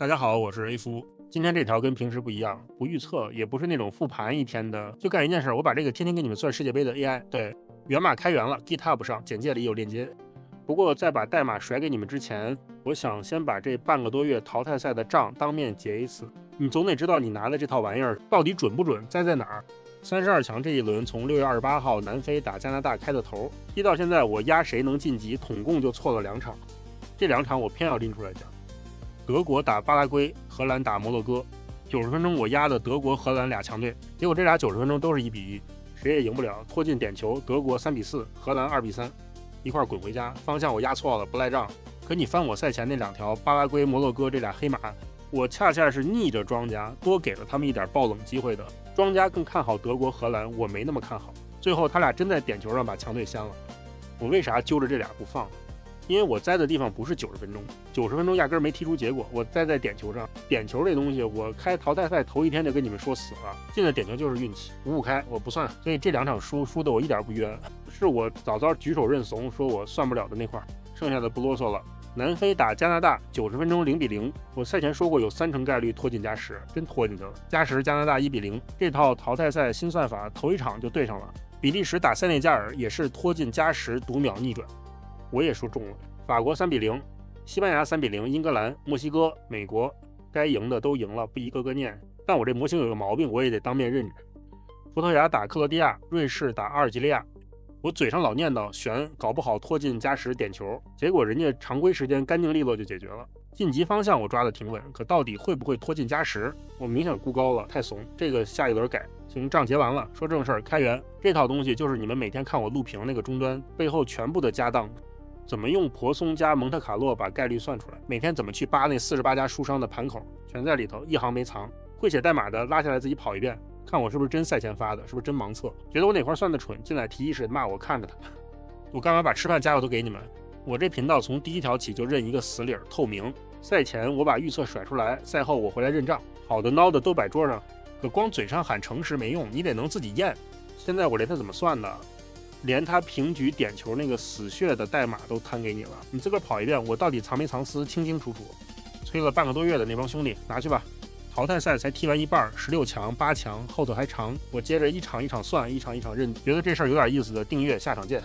大家好，我是 A 夫。今天这条跟平时不一样，不预测，也不是那种复盘一天的，就干一件事，我把这个天天给你们算世界杯的 AI，对，源码开源了 ，GitHub 上简介里有链接。不过在把代码甩给你们之前，我想先把这半个多月淘汰赛的账当面结一次。你总得知道你拿的这套玩意儿到底准不准，栽在哪儿。32强这一轮从6月28号南非打加拿大开的头，踢到现在我压谁能晋级，统共就错了2场。这2场我偏要拎出来讲。德国打巴拉圭，荷兰打摩洛哥，90分钟我压的德国、荷兰俩强队，结果这俩90分钟都是1比1，谁也赢不了，拖进点球，德国3比4，荷兰2比3，一块滚回家。方向我压错了，不赖账。可你翻我赛前那2条巴拉圭、摩洛哥这俩黑马，我恰恰是逆着庄家，多给了他们一点爆冷机会的。庄家更看好德国、荷兰，我没那么看好。最后他俩真在点球上把强队掀了。我为啥揪着这俩不放？因为我栽的地方不是90分钟，90分钟压根没踢出结果，我栽在点球上。点球这东西，我开淘汰赛头一天就跟你们说死了，进了点球就是运气，5-5开我不算。所以这2场输的我一点不冤，是我早举手认怂，说我算不了的那块，剩下的不啰嗦了。南非打加拿大，90分钟0比0，我赛前说过有3成概率拖进加时，真拖进去了。加时加拿大1比0，这套淘汰赛新算法头一场就对上了。比利时打塞内加尔也是拖进加时读秒逆转，我也说中了。法国3比0，西班牙3比0，英格兰、墨西哥、美国该赢的都赢了，不一个个念。但我这模型有个毛病，我也得当面认着。葡萄牙打克罗地亚，瑞士打阿尔及利亚，我嘴上老念叨悬，搞不好拖进加时点球，结果人家常规时间干净利落就解决了。晋级方向我抓的挺稳，可到底会不会拖进加时，我明显估高了，太怂，这个下一轮改。行，账结完了，说正事儿，开源这套东西就是你们每天看我录屏那个终端背后全部的家当。怎么用婆松加蒙特卡洛把概率算出来？每天怎么去扒那48家书商的盘口，全在里头，一行没藏。会写代码的拉下来自己跑一遍，看我是不是真赛前发的，是不是真盲测。觉得我哪块算的蠢，进来提议是骂我看着他。我干嘛把吃饭家伙都给你们？我这频道从第一条起就认一个死理儿，透明。赛前我把预测甩出来，赛后我回来认账，好的孬的都摆桌上，可光嘴上喊诚实没用，你得能自己验。现在我连他怎么算的？连他平局点球那个死穴的代码都摊给你了，你自个儿跑一遍，我到底藏没藏私清清楚楚。催了半个多月的那帮兄弟拿去吧。淘汰赛才踢完一半，16强、8强后头还长，我接着一场一场算，一场一场认，觉得这事儿有点意思的订阅，下场见。